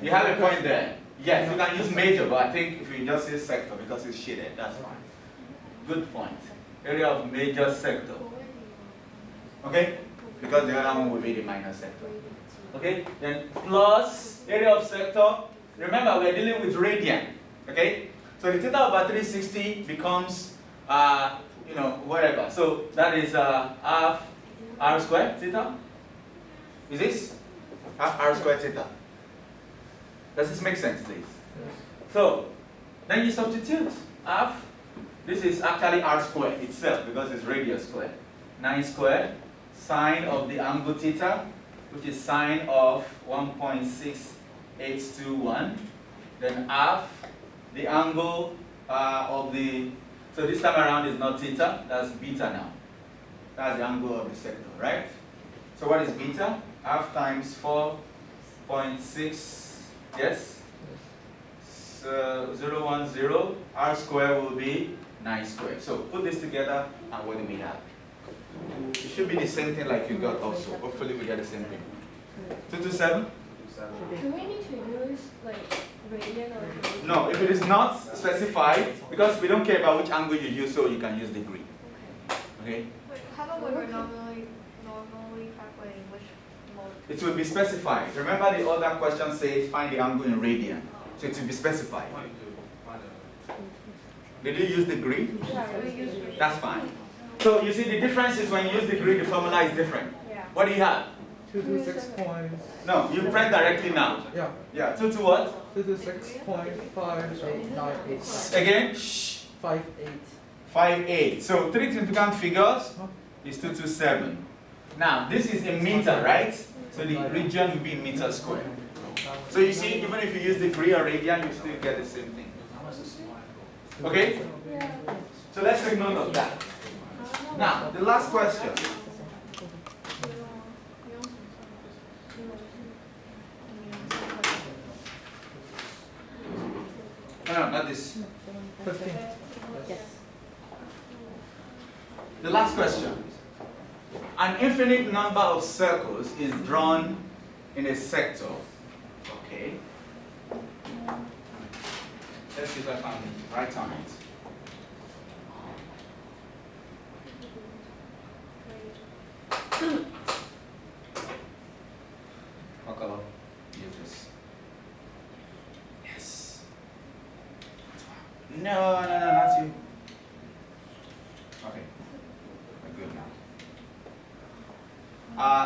You have a point there. Yes, you can use major, but I think if you just say sector because it's shaded, that's fine. Good point. Area of major sector. Okay? Because the other one will be the minor sector. Okay? Then plus area of sector. Remember, we're dealing with radian. Okay? So the theta over 360 becomes, whatever. So that is half r squared theta. Is this? Half r squared theta. Does this make sense, please? Yes. So, then you substitute half. This is actually r squared itself because it's radius squared. 9 squared sine of the angle theta, which is sine of 1.6821. Then half the angle of the, so this time around is not theta, that's beta now. That's the angle of the sector, right? So what is beta? Half times 4.6, yes? So 010, r squared will be 9 squared. So put this together and what do we have? It should be the same thing like you got also. Hopefully we get the same thing. 227? Do we need to use like radian or degree? No, if it is not specified, because we don't care about which angle you use, so you can use degree. Okay? Wait, how about when we're normally calculating which mode? It will be specified. Remember the other question says find the angle in radian. So it will be specified. Did you use degree? Yeah, We use radian. That's fine. So you see the difference is when you use degree, the formula is different. Yeah. What do you have? 226 points. No, you press directly now. Yeah. Yeah, 2 to what? 226.5898. Again? Shh. 58. 5.8. So three significant figures is 227. Now this is in meter, right? So the region will be in meter squared. So you see, even if you use degree or radian, you still get the same thing. Okay? So let's take note of that. Now, the last question. No, not this. 15. Yes. The last question. An infinite number of circles is drawn in a sector. Okay. Let's see if I can write on it. What color? Use this. Yes. No, not you. Okay. We're good now.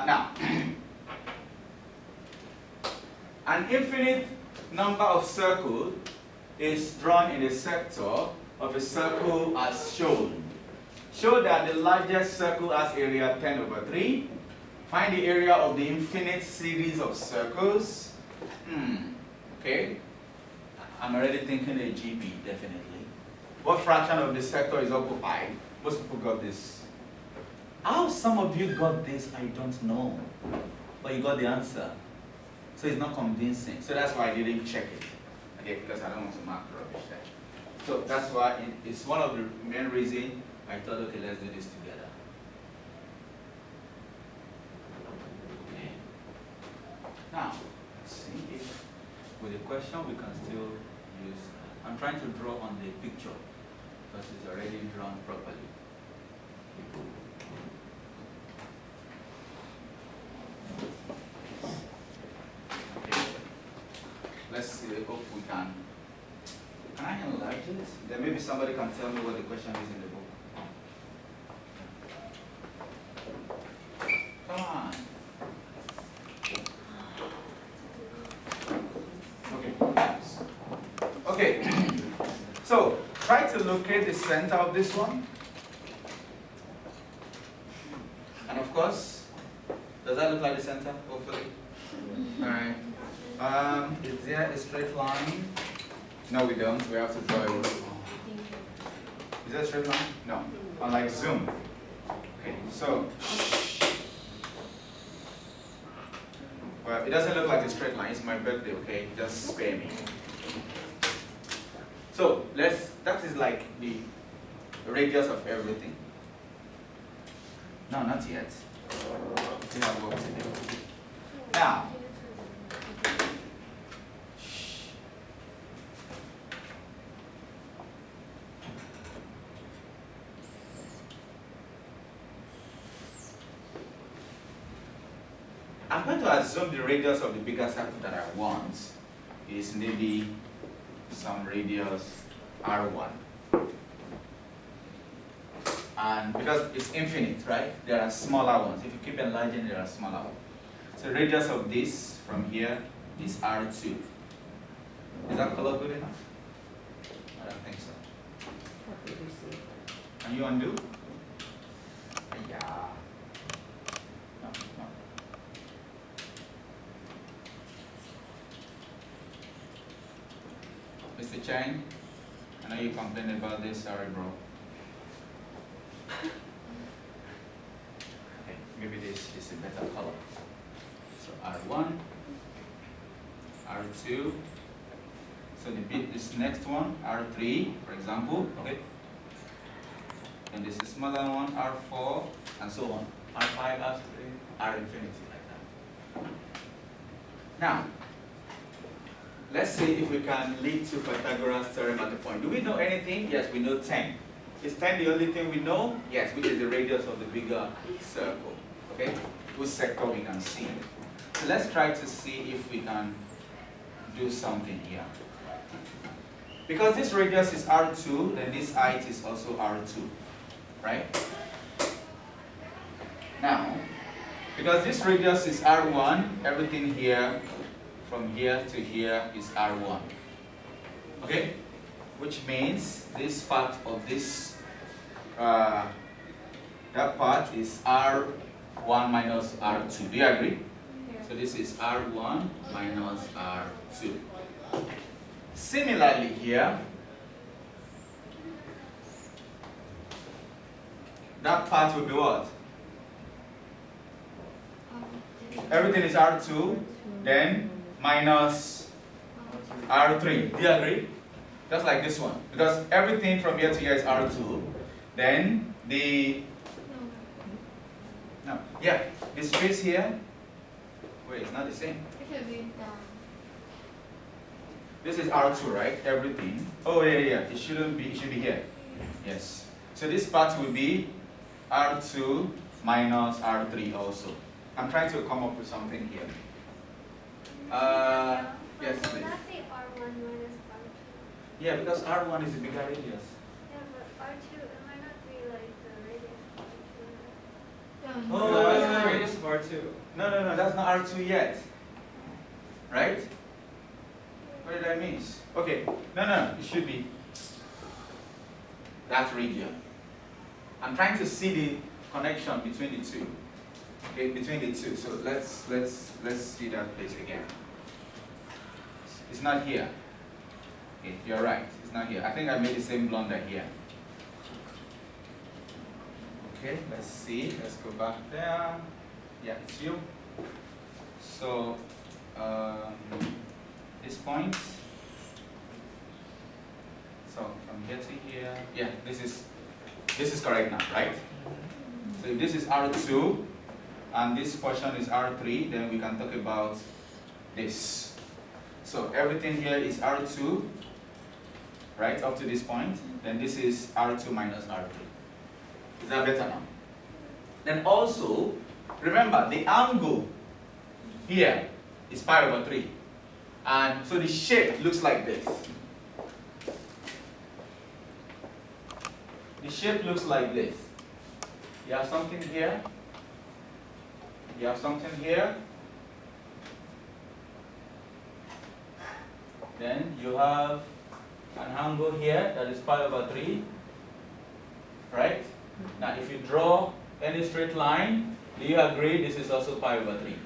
Now, an infinite number of circles is drawn in a sector of a circle as shown. Show that the largest circle has area 10 over 3. Find the area of the infinite series of circles. Okay. I'm already thinking a GP, definitely. What fraction of the sector is occupied? Most people got this. How some of you got this, I don't know. But you got the answer. So it's not convincing. So that's why I didn't check it. Okay, because I don't want to mark rubbish there. So that's why it's one of the main reasons I thought, okay, let's do this together. Okay. Now, let's see if with the question we can still use. I'm trying to draw on the picture because it's already drawn properly. Okay. Let's see, I hope we can. Can I enlarge it? Then maybe somebody can tell me what the question is in the book. Come on. Okay. Okay. So try to locate the center of this one. And of course, does that look like the center? Hopefully. Alright. Is there a straight line? No, we don't. We have to draw it. Is there a straight line? No. Unlike zoom. Okay, so. Well, it doesn't look like a straight line. It's my birthday, okay? Just spare me. So, that is like the radius of everything. No, not yet. We still have work to do. Now, I'm going to assume the radius of the bigger circle that I want is maybe some radius R1. And because it's infinite, right? There are smaller ones. If you keep enlarging, there are smaller ones. So radius of this from here is R2. Is that color good enough? I don't think so. Can you undo? Yeah. No, no. Mr. Chang, I know you complained about this. Sorry, bro. Okay, maybe this is a better color. So R1, R2. So the bit this next one, R3, for example. Okay. And this is smaller one, R4, and so on. R5, R3, R infinity, like that. Now, let's see if we can lead to Pythagoras theorem at the point. Do we know anything? Yes, we know 10. Is 10 the only thing we know? Yes, which is the radius of the bigger circle. Okay? Whose sector we can see. So let's try to see if we can do something here. Because this radius is R2, then this height is also R2. Right? Now, because this radius is R1, everything here, from here to here is R1. Okay? Which means this part of this, that part is R1 minus R2. Do you agree? Yeah. So this is R1 minus R2. Similarly here, that part will be what? Everything is R2, then minus R3. Do you agree? Just like this one. Because everything from here to here is R2. Then the... No. Yeah. The space here... Wait, it's not the same. It should be This is R2, right? Everything. Oh, yeah. It shouldn't be. It should be here. Yes. So this part will be R2 minus R3 also. I'm trying to come up with something here. Yes, please. Not the R1 minus R2. Yeah, because R1 is a bigger radius. Yeah, but R2, it might not be like the radius of R2. Oh, No, that's that's not the radius of R2. No, that's not R2 yet. Right? What did I miss? Okay, no, it should be that region. I'm trying to see the connection between the two. Okay, between the two. So let's see that place again. It's not here. Okay, you're right. It's not here. I think I made the same blunder here. Okay, let's see. Let's go back there. Yeah, it's you. So this point. So from here to here. Yeah, this is correct now, right? So if this is R2 and this portion is R3, then we can talk about this. So everything here is R2, right, up to this point. Then this is R2 minus R3. Is that better now? Then also, remember the angle here is pi over 3. And so the shape looks like this. The shape looks like this. You have something here. You have something here. Then you have an angle here that is pi over 3. Right? Now if you draw any straight line, do you agree this is also pi over 3?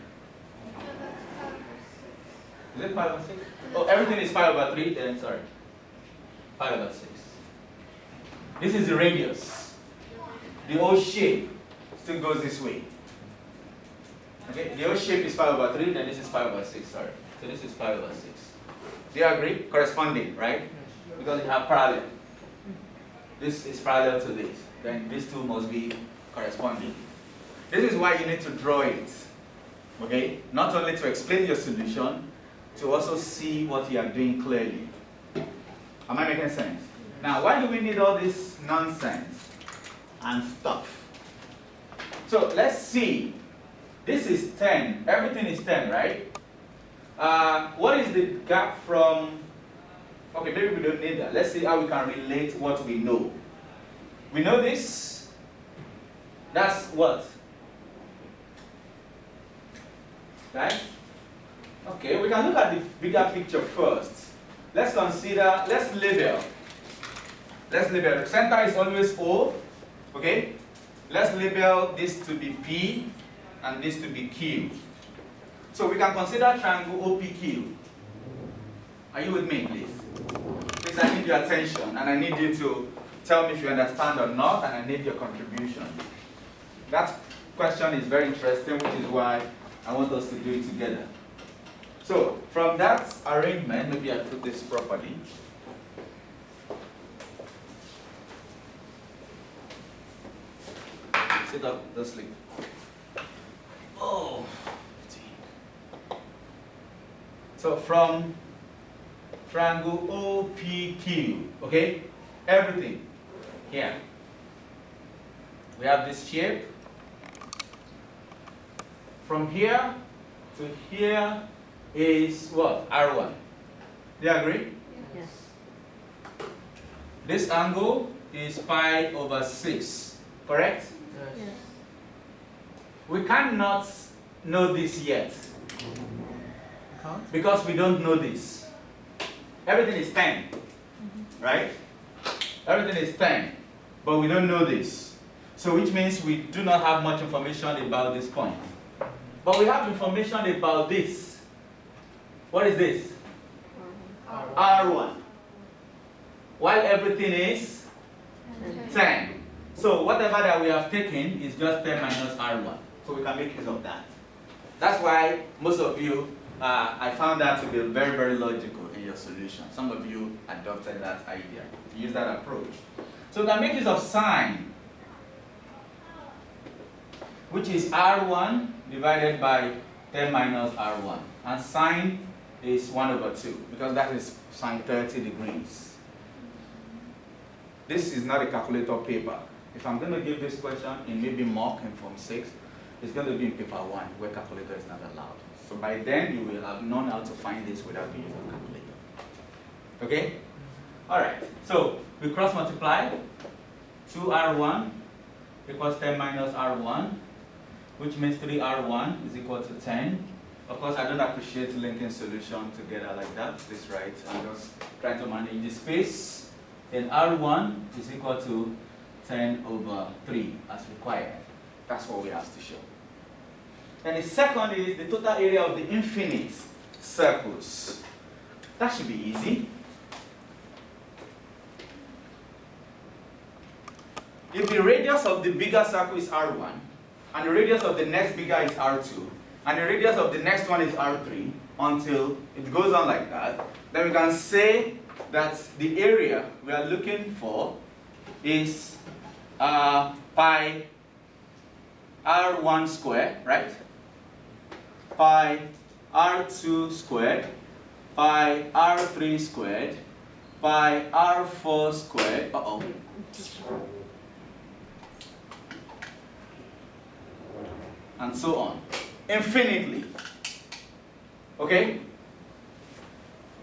Is it pi over 6? Oh, everything is pi over 3, then sorry. Pi over 6. This is the radius. The whole shape still goes this way. Okay, the whole shape is pi over 3, then this is pi over 6, sorry. So this is pi over 6. Do you agree? Corresponding, right? Because you have parallel. This is parallel to this. Then these two must be corresponding. This is why you need to draw it. Okay? Not only to explain your solution, to also see what you are doing clearly. Am I making sense? Now, why do we need all this nonsense and stuff? So let's see This is 10. Everything is 10, right? What is the gap from? Okay, maybe we don't need that. Let's see how we can relate what we know. We know this. That's what? Right? Okay, we can look at the bigger picture first. Let's consider, let's label. Let's label. The center is always O. Okay? Let's label this to be P and this to be Q. So we can consider triangle OPQ. Are you with me, please? Please, I need your attention and I need you to tell me if you understand or not, and I need your contribution. That question is very interesting, which is why I want us to do it together. So, from that arrangement, maybe I put this properly. Sit up, don't sleep. Oh, 15. So from triangle OPQ, okay? Everything here. We have this shape. From here to here is what? R1. Do you agree? Yes. This angle is pi over 6, correct? Yes. We cannot know this yet Can't? because we don't know this. Everything is 10, right? Everything is 10, but we don't know this. So which means we do not have much information about this point. But we have information about this. What is this? R1. While everything is 10. So whatever that we have taken is just 10 minus R1. So we can make use of that. That's why most of you, I found that to be very, very logical in your solution. Some of you adopted that idea, use that approach. So we can make use of sine, which is R1 divided by 10 minus R1. And sine is 1 over 2, because that is sine 30 degrees. This is not a calculator paper. If I'm going to give this question in maybe mock in Form 6, it's going to be in paper 1, where calculator is not allowed. So by then, you will have known how to find this without the use of calculator. Okay? All right. So we cross multiply. 2R1 equals 10 minus R1, which means 3R1 is equal to 10. Of course, I don't appreciate linking solution together like that. This right. I'm just trying to manage the space. Then R1 is equal to 10 over 3 as required. That's what we have to show. And the second is the total area of the infinite circles. That should be easy. If the radius of the bigger circle is R1, and the radius of the next bigger is R2, and the radius of the next one is R3, until it goes on like that, then we can say that the area we are looking for is pi R1 squared, right? Pi R2 squared, pi R3 squared, pi R4 squared, and so on, infinitely. Okay?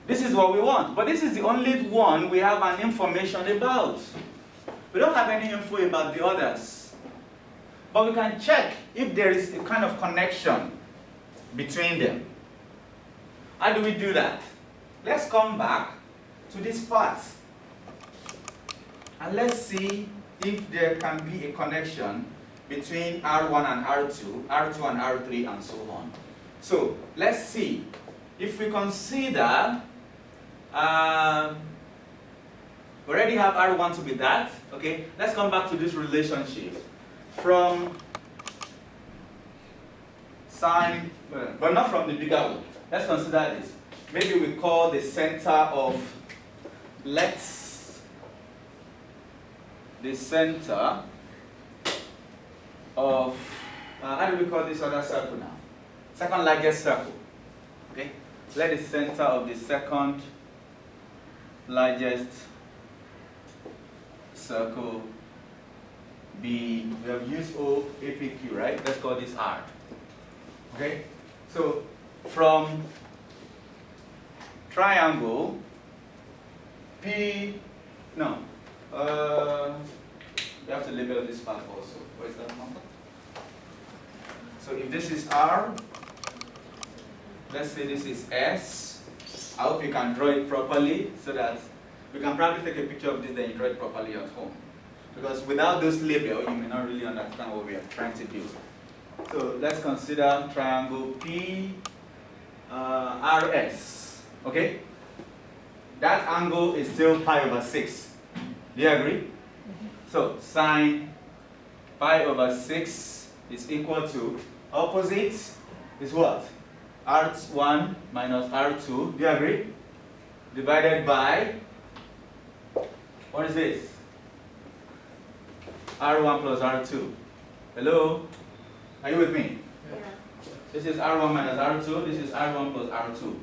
This is what we want, but this is the only one we have an information about. We don't have any info about the others. But we can check if there is a kind of connection between them. How do we do that? Let's come back to this part. And let's see if there can be a connection between R1 and R2, R2 and R3, and so on. So let's see. If we consider, we already have R1 to be that, okay? Let's come back to this relationship. From sine, but not from the bigger one. Let's consider this. Maybe we call the center of, the center of, how do we call this other circle now? Second largest circle, okay? Let the center of the second largest circle be, we have used O, APQ, right? Let's call this R. Okay? So from triangle P, no, we have to label this part also. Where is that number? So if this is R, let's say this is S. I hope you can draw it properly so that we can probably take a picture of this then you draw it properly at home. Because without this label, you may not really understand what we are trying to do. So let's consider triangle PRS. Okay? That angle is still pi over 6. Do you agree? So sine pi over 6 is equal to opposite is what? R1 minus R2. Do you agree? Divided by, what is this? R1 plus R2. Hello? Are you with me? Yeah. This is R1 minus R2. This is R1 plus R2.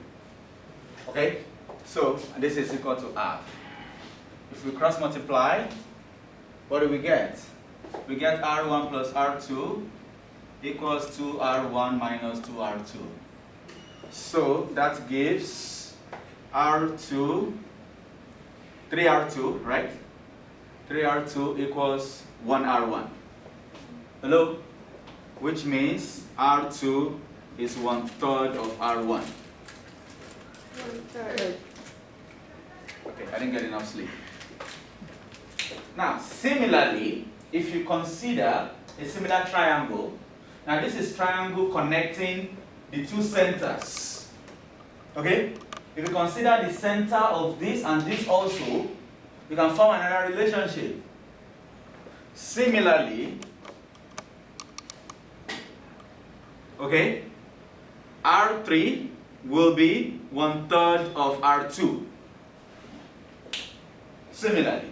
Okay? So this is equal to half. If we cross multiply, what do we get? We get R1 plus R2 equals 2R1 minus 2R2. So that gives R2, 3R2, right? 3R2 equals 1R1. Hello? Which means R2 is 1/3 of R1. 1/3. Okay, I didn't get enough sleep. Now, similarly, if you consider a similar triangle, now this is triangle connecting the two centers. Okay? If you consider the center of this and this also, you can form another relationship. Similarly, okay, R3 will be 1/3 of R2. Similarly,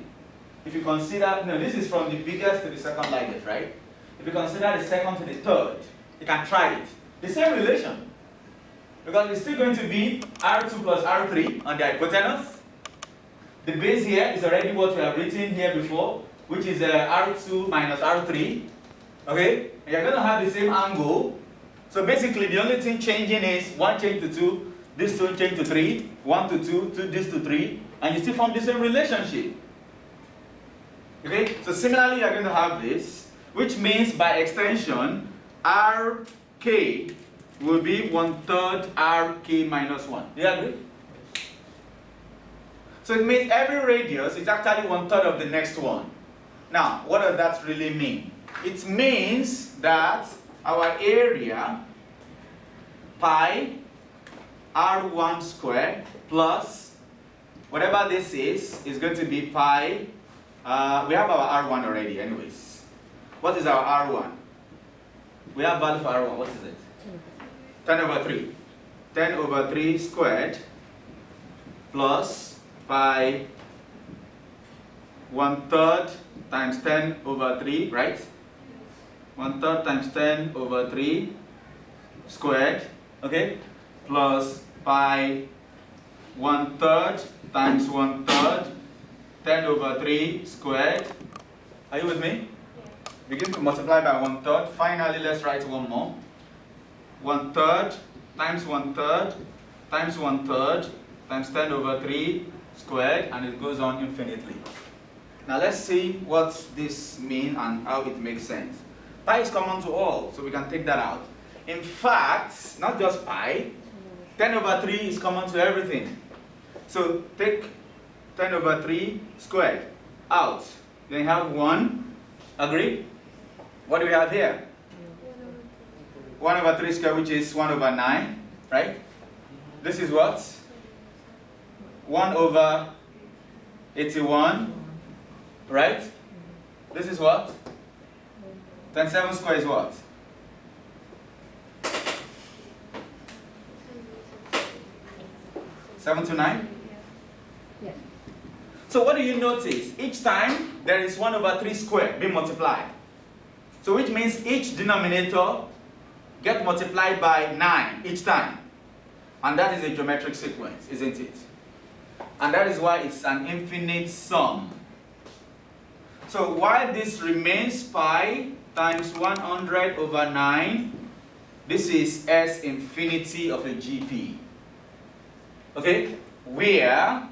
if you consider, no, this is from the biggest to the second largest, right? If you consider the second to the third, you can try it. The same relation. Because it's still going to be R2 plus R3 on the hypotenuse. The base here is already what we have written here before, which is R2 minus R3. Okay? And you're going to have the same angle. So basically, the only thing changing is 1 change to 2, this 2 change to 3, 1 to 2, this to 3, and you still form the same relationship. Okay? So similarly, you're going to have this, which means by extension, RK will be 1/3 RK minus 1. Do you agree? So it means every radius is actually 1/3 of the next one. Now, what does that really mean? It means that our area pi R1 squared plus whatever this is going to be pi. We have our R1 already anyways. What is our R1? We have value for R1. What is it? 10 over 3. 10 over 3 squared plus pi 1/3 times 10 over 3, right? 1/3 times 10 over 3 squared, okay? Plus pi 1/3 times 1/3 10 over 3 squared. Are you with me? Begin to multiply by 1/3. Finally, let's write one more. 1/3 times 1/3 times 1/3 times 10 over 3 squared, and it goes on infinitely. Now let's see what this means and how it makes sense. Pi is common to all, so we can take that out. In fact, not just pi, 10 over 3 is common to everything. So take 10 over 3 squared out. Then you have 1. Agree? What do we have here? 1 over 3 squared, which is 1 over 9, right? This is what? 1 over 81, right? This is what? Then 7 squared is what? Seven to 9? Yes. So what do you notice? Each time there is 1 over 3 squared being multiplied. So which means each denominator get multiplied by 9 each time. And that is a geometric sequence, isn't it? And that is why it's an infinite sum. So while this remains pi times 100 over 9, This is S infinity of a GP. Okay? Where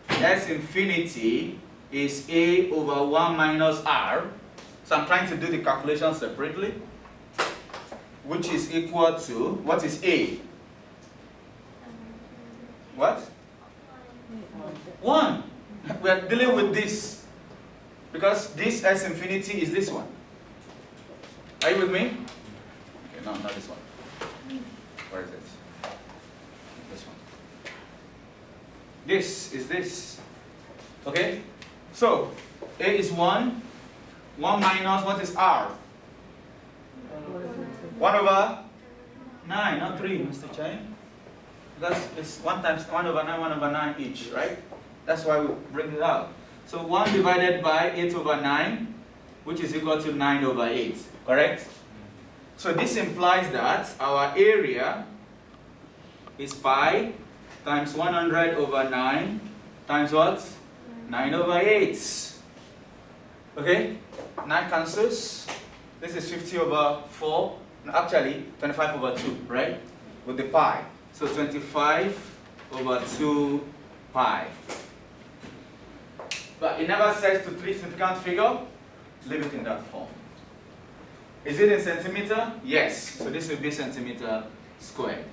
S infinity is A over 1 minus R. So I'm trying to do the calculation separately, which is equal to, what is A? What? 1. We are dealing with this because this S infinity is this one. Are you with me? Okay, no, not this one. Where is it? This one. This is this. Okay? So, A is 1. 1 minus, what is R? 1 over 9, not 3, Mr. Chai. Because it's 1 times 1 over 9, 1 over 9 each, right? That's why we bring it out. So 1 divided by 8 over 9, which is equal to 9 over 8, correct? So this implies that our area is pi times 100 over 9 times what? 9 over 8. Okay? 9 cancels. This is 50 over 4. No, actually, 25 over 2, right? With the pi. So 25 over 2 pi. But it never says to 3 significant figure. Leave it in that form. Is it in centimeter? Yes. So this will be centimeter squared.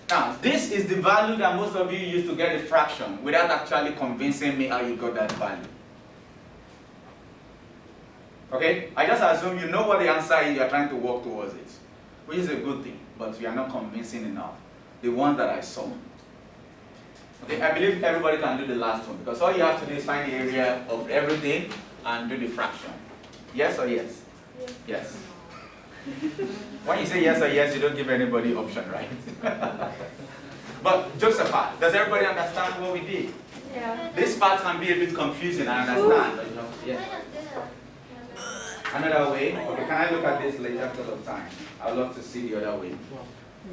Now, this is the value that most of you use to get a fraction without actually convincing me how you got that value. Okay? I just assume you know what the answer is, you are trying to work towards it, which is a good thing, but you are not convincing enough. The ones that I saw. Okay, I believe everybody can do the last one, because all you have to do is find the area of everything and do the fraction. Yes or yes? Yes. Yes. When you say yes or yes, you don't give anybody option, right? But jokes apart, does everybody understand what we did? Yeah. This part can be a bit confusing, I understand. But yeah. Another way? Okay, can I look at this later because of time? I'd love to see the other way.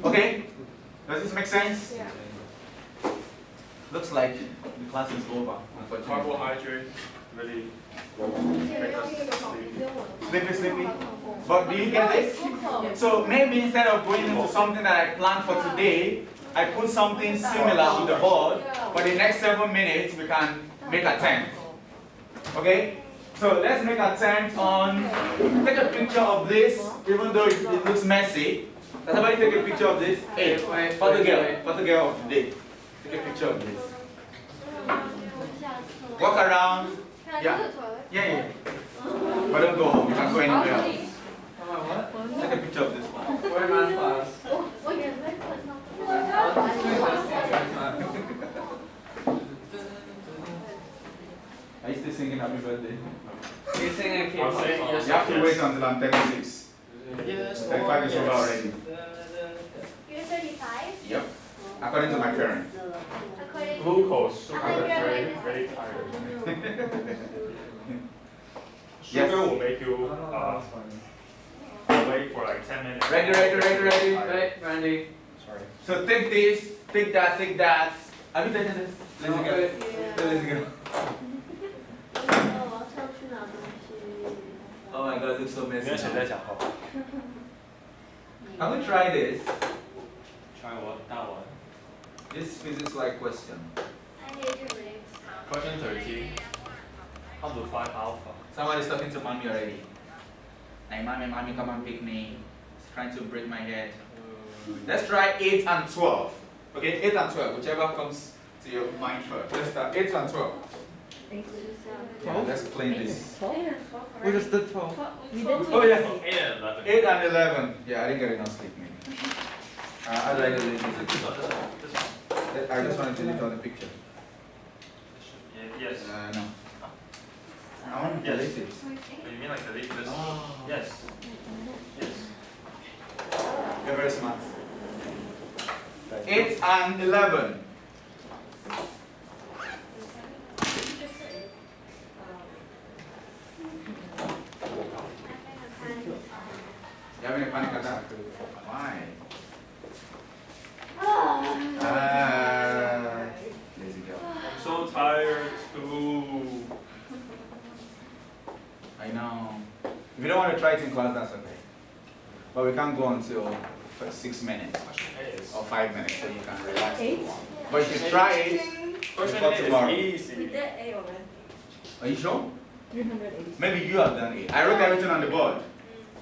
Okay? Does this make sense? Yeah. Looks like the class is over, unfortunately. Carbohydrate, really. Sleepy, sleepy. But do you get this? So maybe instead of going into something that I planned for today, I put something similar on the board. For the next 7 minutes, we can make a attempt. Okay? So let's make an attempt on, take a picture of this, even though it looks messy. Does somebody take a picture of this? Hey, photogirl of today. Take a picture of this. Walk around. Yeah. Yeah. But don't go home, you can go anywhere else. Take a picture of this one. Where am I class? Are you still singing happy birthday? You're singing a I'll say K-pop yes. You have to wait until I'm 36. Yes, 35 is over already. You're 35? Yep. According to my parents. According Glucose, sugar, I think you're very, like very tired. Yes. Sugar will make you awake for like 10 minutes. Ready. Right, Randy. Sorry. So take this, take that. Have you taken this? Let's go. Let's go. Oh my god, it looks so 你 messy. 跟谁在讲话 Can we try this? Try what? That one. This physics-like question. I hate your legs. Question 13. How to find alpha? Somebody's talking to mommy already. Like, mommy, come and pick me. It's trying to break my head. Let's try 8 and 12. Okay, 8 and 12, whichever comes to your mind first. Let's start 8 and 12. Yeah, let's play this. What is the 12? Oh yeah, 8 and 11. 8 and 11. Yeah, I didn't get enough sleep maybe. I'd like to delete this. I just want to delete all the picture. Yes. No. I want to delete it. You mean like delete this? Oh. Yes. Yes. You're very smart. 8 and 11. You having a panic attack? Why? Lazy girl. I'm so tired too. I know. If you don't want to try it in class, that's okay. but we can't go until 6 minutes or 5 minutes, so you can relax. But you should try it before tomorrow. Easy. A already. Are you sure? 380. Maybe you have done 8. I wrote everything on the board.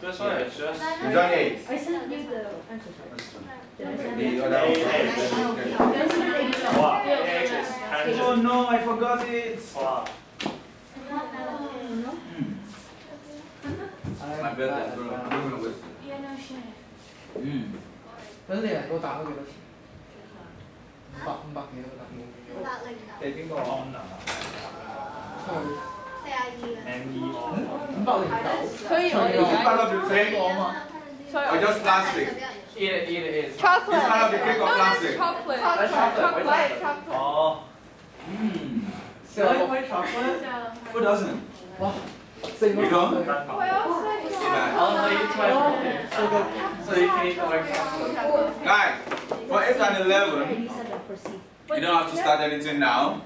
This one is just. You've done 8. I sent you the answers, right? Did I send The you? other one. Wow, AH is tangent. Oh no, I forgot it. Wow. My bad, bro. I'm doing a waste. Yeah, no shit. 嗰陣時人工打開幾多錢？500幾都得。俾邊個 on 啊？MEO。 所以我哋 Is it part of the cake 個啊嘛。 or just plastic? Eat it is. It's part of the cake or plastic? Chocolate. 哦。 Who doesn't? 哇，4個 You don't? Bad. I'll eat twice. So you can eat more chocolate. Guys, for 8 and 11, Already said that proceed. you don't have to start anything now.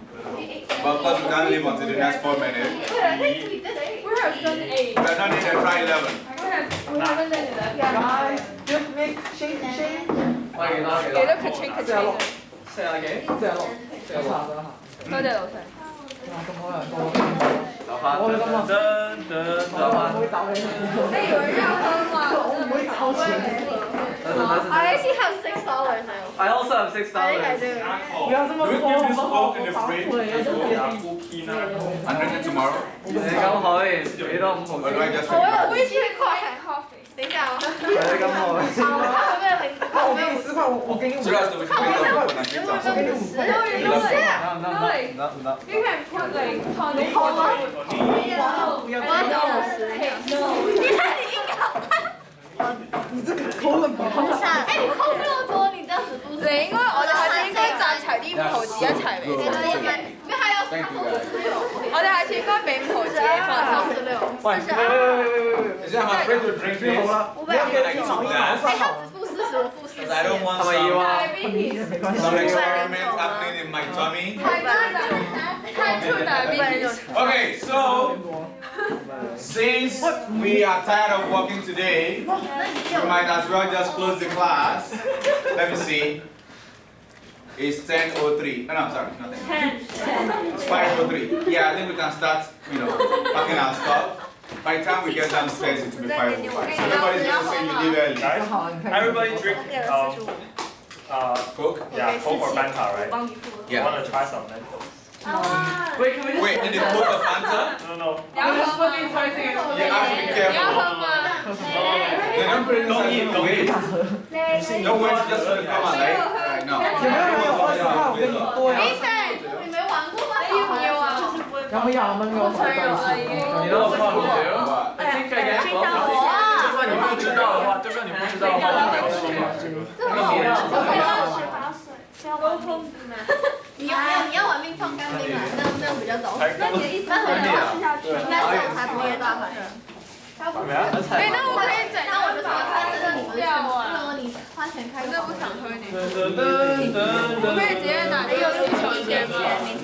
But of course, we can't leave until the next 4 minutes. We have done 8. We are not need to try 11. We haven't done 11. Guys, just make shake. 我幾多？幾多 Katrina 46。40幾？46。46。多謝老細。哇，咁好人多。留翻。我咁啊。留翻。我唔會找你。你以為要喝嗎？我唔會找錢。I actually have $6 now. I also have $6. I do. 不要這麼 Do we 多， keep 我 this 們 all in the fridge 有 cookie 啦。 and drink it tomorrow? 你咁可以俾多5毫 Or do I 紙。 just 我 drink 有微信coffee。等一下哦。你咁好。他们很，我給你10塊，我給你So 5。 that's the way to make up for the next 我給你5塊。No, you know that. 唔得。 You can put like tonic 好吗？ 不要我要找50。你看你硬要。你這個口很薄。哎，你扣這麼多，你這樣子不是？你應該我哋下次應該集齊啲5毫紙一齊嚟。你還有Thank you guys. 我哋下次應該俾5毫紙你放心。喂， Is it I'm afraid to drink 最 this? 好啦，你要給我一毛一毛哎，算好。他只付40，我付40。 Because I don't want 係咪要 some, 啊？Diabetes. 沒關 some 係。 experiments happening in my tummy. Type 2 diabetes。 Okay, so since we are tired of working today, we might as well just close the class. Let me see. It's 10:03. No, sorry, not 10. It's 5:03. Yeah, I think we can start, packing our stuff. By the time we get downstairs, it will be 5:05. So everybody's gonna say you leave early. Guys, everybody drink Coke? yeah, Coke or Fanta, right? You Yeah. want to try some Mentos? Wait, can we just Wait, in the Coke or Fanta? No. 你要喝嗎？你猜先。 You have to be 你要 careful. 喝嗎？ They don't put it Don't eat, inside. don't Wait. eat. Don't wait, just let it come out, right now. 有沒有人有20塊？我給你多呀。你沒玩過嗎？你要唔要啊？有冇20蚊嘅我我有啦已經。你都放唔少。 What? 先計嘅。就算你不知道的話，就算你不知道的話，你也要說嘛。這很好玩。溝通你要玩命創乾冰啊，那樣比較早。才剛那你很好應該是我才不會大牌。怎麼樣？哎，那我可以整那我就說他這個你不是掉啊！如果你花錢開個我真的不想喝你。我我可以直接拿這個入手先嗎？明天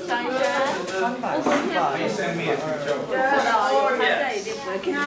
上一圈。 340 Can you send me a picture? 我在一定不會